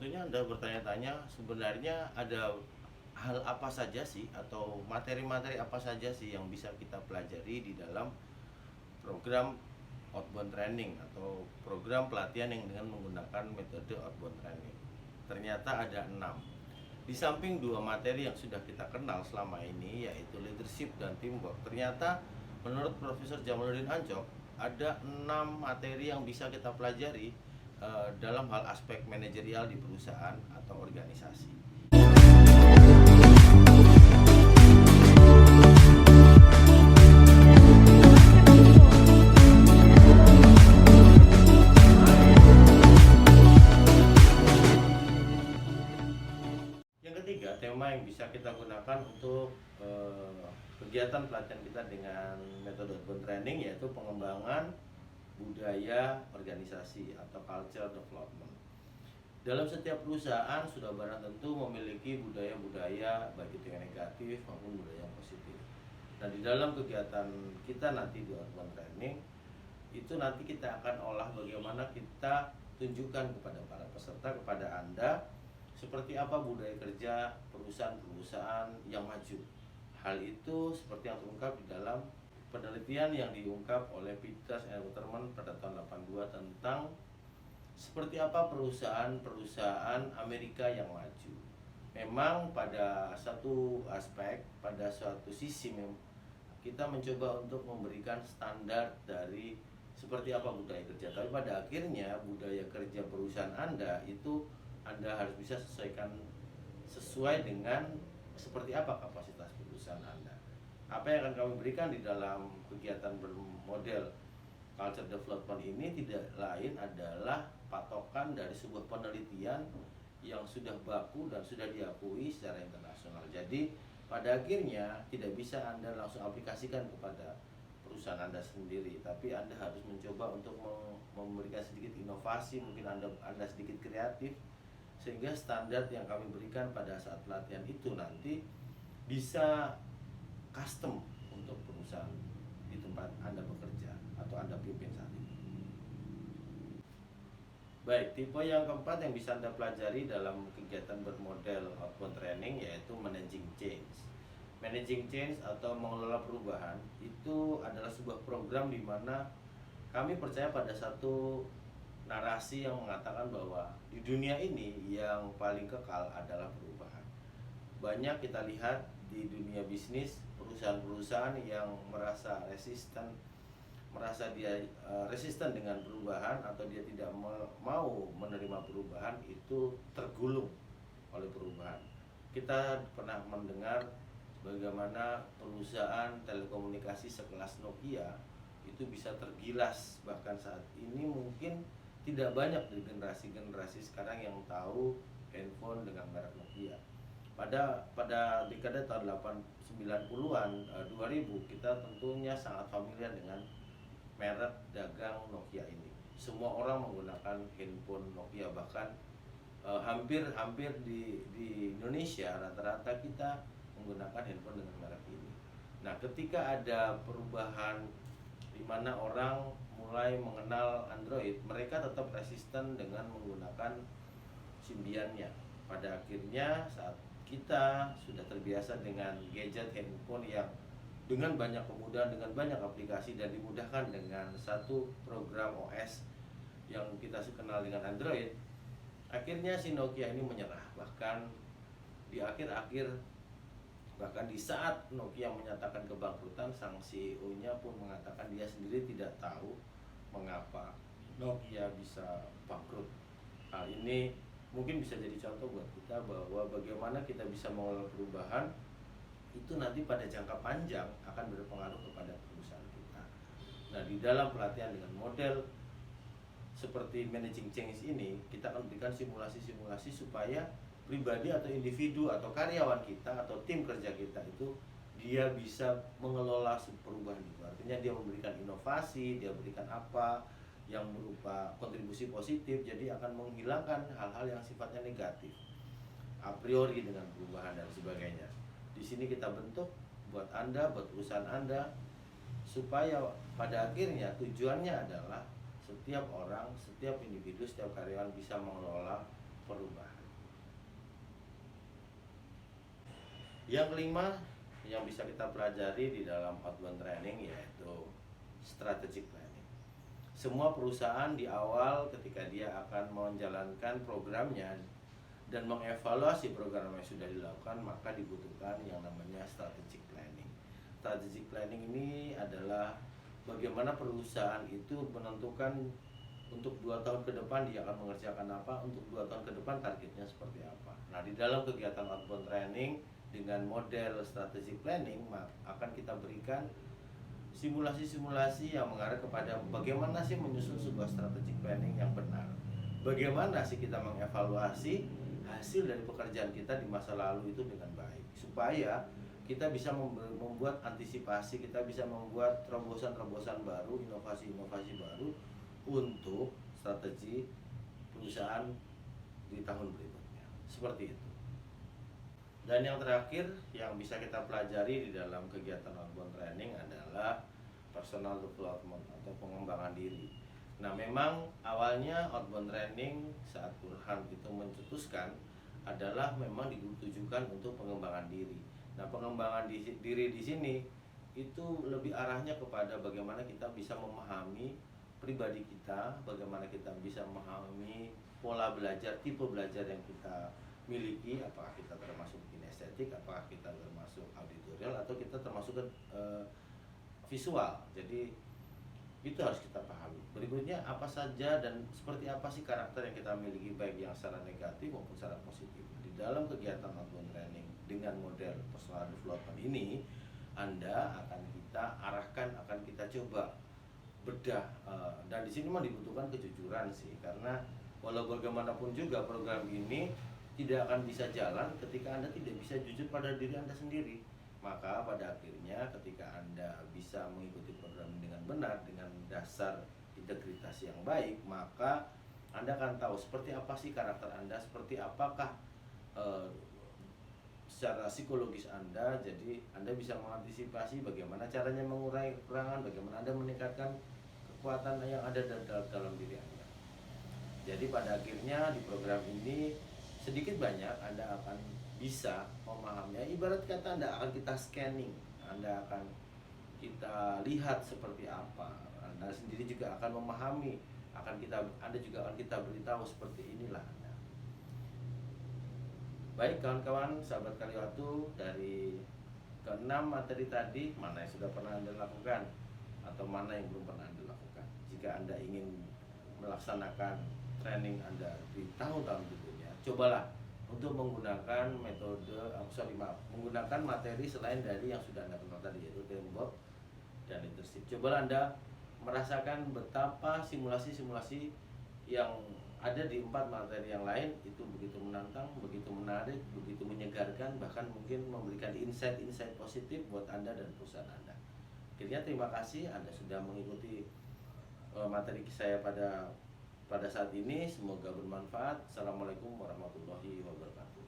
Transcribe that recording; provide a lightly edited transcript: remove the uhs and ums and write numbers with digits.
tentunya Anda bertanya-tanya sebenarnya ada hal apa saja sih atau materi-materi apa saja sih yang bisa kita pelajari di dalam program outbound training atau program pelatihan yang dengan menggunakan metode outbound training. Ternyata ada 6. Di samping 2 materi yang sudah kita kenal selama ini, yaitu leadership dan teamwork, ternyata menurut Profesor Jamaluddin Ancok ada 6 materi yang bisa kita pelajari dalam hal aspek manajerial di perusahaan atau organisasi. Yang ketiga, tema yang bisa kita gunakan untuk kegiatan pelatihan kita dengan metode outbound training yaitu pengembangan budaya organisasi atau culture development. Dalam setiap perusahaan sudah barang tentu memiliki budaya-budaya baik itu yang negatif maupun budaya yang positif. Nah, di dalam kegiatan kita nanti di outbound training itu nanti kita akan olah bagaimana kita tunjukkan kepada para peserta, kepada Anda seperti apa budaya kerja perusahaan-perusahaan yang maju. Hal itu seperti yang terungkap di dalam penelitian yang diungkap oleh Peters and Waterman pada tahun 82 tentang seperti apa perusahaan-perusahaan Amerika yang maju. Memang pada satu aspek, pada suatu sisi kita mencoba untuk memberikan standar dari seperti apa budaya kerja. Tapi pada akhirnya budaya kerja perusahaan Anda itu Anda harus bisa sesuaikan sesuai dengan seperti apa kapasitas perusahaan Anda. Apa yang akan kami berikan di dalam kegiatan bermodel culture development ini tidak lain adalah patokan dari sebuah penelitian yang sudah baku dan sudah diakui secara internasional. Jadi pada akhirnya tidak bisa Anda langsung aplikasikan kepada perusahaan Anda sendiri, tapi Anda harus mencoba untuk memberikan sedikit inovasi, mungkin Anda sedikit kreatif, sehingga standar yang kami berikan pada saat pelatihan itu nanti bisa custom untuk perusahaan di tempat Anda bekerja atau Anda pimpin saat ini. Baik, tipe yang keempat yang bisa Anda pelajari dalam kegiatan bermodel outbound training yaitu managing change. Managing change atau mengelola perubahan itu adalah sebuah program di mana kami percaya pada satu narasi yang mengatakan bahwa di dunia ini yang paling kekal adalah perubahan. Banyak kita lihat di dunia bisnis perusahaan-perusahaan yang merasa resisten dengan perubahan atau dia tidak mau menerima perubahan itu tergulung oleh perubahan. Kita pernah mendengar bagaimana perusahaan telekomunikasi sekelas Nokia itu bisa tergilas, bahkan saat ini mungkin tidak banyak di generasi-generasi sekarang yang tahu handphone dengan merek Nokia. Pada dekade tahun 90-an 2000 kita tentunya sangat familiar dengan merek dagang Nokia ini. Semua orang menggunakan handphone Nokia, bahkan hampir di Indonesia rata-rata kita menggunakan handphone dengan merek ini. Nah, ketika ada perubahan di mana orang mulai mengenal Android, mereka tetap resisten dengan menggunakan Symbian-nya. Pada akhirnya saat kita sudah terbiasa dengan gadget handphone yang dengan banyak kemudahan, dengan banyak aplikasi dan dimudahkan dengan satu program OS yang kita kenal dengan Android, akhirnya si Nokia ini menyerah. Bahkan di saat Nokia menyatakan kebangkrutan, sang CEO-nya pun mengatakan dia sendiri tidak tahu mengapa Nokia bisa bangkrut. Hal ini mungkin bisa jadi contoh buat kita bahwa bagaimana kita bisa mengelola perubahan itu nanti pada jangka panjang akan berpengaruh kepada perusahaan kita. Nah, di dalam pelatihan dengan model seperti managing change ini, kita akan berikan simulasi-simulasi supaya pribadi atau individu atau karyawan kita atau tim kerja kita itu dia bisa mengelola perubahan itu. Artinya dia memberikan inovasi, dia berikan apa yang berupa kontribusi positif, jadi akan menghilangkan hal-hal yang sifatnya negatif a priori dengan perubahan dan sebagainya. Di sini kita bentuk buat Anda, buat perusahaan Anda, supaya pada akhirnya tujuannya adalah setiap orang, setiap individu, setiap karyawan bisa mengelola perubahan. Yang kelima yang bisa kita pelajari di dalam outbound training yaitu strategic planning. Semua perusahaan di awal ketika dia akan menjalankan programnya dan mengevaluasi program yang sudah dilakukan, maka dibutuhkan yang namanya strategic planning. Strategic planning ini adalah bagaimana perusahaan itu menentukan untuk 2 tahun ke depan dia akan mengerjakan apa, untuk 2 tahun ke depan targetnya seperti apa. Nah, di dalam kegiatan outbound training dengan model strategic planning akan kita berikan simulasi-simulasi yang mengarah kepada bagaimana sih menyusun sebuah strategic planning yang benar. Bagaimana sih kita mengevaluasi hasil dari pekerjaan kita di masa lalu itu dengan baik, supaya kita bisa membuat antisipasi, kita bisa membuat terobosan-terobosan baru, inovasi-inovasi baru untuk strategi perusahaan di tahun berikutnya. Seperti itu. Dan yang terakhir yang bisa kita pelajari di dalam kegiatan outbound training adalah personal development atau pengembangan diri. Nah, memang awalnya outbound training saat Burhan itu mencetuskan adalah memang ditujukan untuk pengembangan diri. Nah, pengembangan diri di sini itu lebih arahnya kepada bagaimana kita bisa memahami pribadi kita, bagaimana kita bisa memahami pola belajar, tipe belajar yang kita miliki, apakah kita termasuk kinestetik, apakah kita termasuk auditorial, atau kita termasuk visual. Jadi itu harus kita pahami. Berikutnya, apa saja dan seperti apa sih karakter yang kita miliki, baik yang secara negatif maupun secara positif. Di dalam kegiatan outbound training dengan model personal development ini, Anda akan kita arahkan, akan kita coba bedah, dan di sini mah dibutuhkan kejujuran sih, karena walau bagaimanapun juga program ini tidak akan bisa jalan ketika Anda tidak bisa jujur pada diri Anda sendiri. Maka pada akhirnya ketika Anda bisa mengikuti program dengan benar, dengan dasar integritas yang baik, maka Anda akan tahu seperti apa sih karakter Anda, seperti apakah secara psikologis Anda. Jadi Anda bisa mengantisipasi bagaimana caranya mengurangi kekurangan, bagaimana Anda meningkatkan kekuatan yang ada dalam diri Anda. Jadi pada akhirnya di program ini sedikit banyak Anda akan bisa memahaminya. Ibarat kata Anda akan kita scanning, Anda akan kita lihat seperti apa, Anda sendiri juga akan memahami, Anda juga akan kita beritahu seperti inilah Anda. Baik kawan-kawan, sahabat Kaliwatu, dari ke-6 materi tadi, mana yang sudah pernah Anda lakukan atau mana yang belum pernah Anda lakukan. Jika Anda ingin melaksanakan training Anda di tahun-tahun berikutnya, cobalah untuk menggunakan menggunakan materi selain dari yang sudah Anda kenal tadi, yaitu teamwork dan leadership. Cobalah Anda merasakan betapa simulasi-simulasi yang ada di 4 materi yang lain itu begitu menantang, begitu menarik, begitu menyegarkan, bahkan mungkin memberikan insight-insight positif buat Anda dan perusahaan Anda. Akhirnya terima kasih Anda sudah mengikuti materi saya pada saat ini. Semoga bermanfaat. Assalamualaikum warahmatullahi wabarakatuh.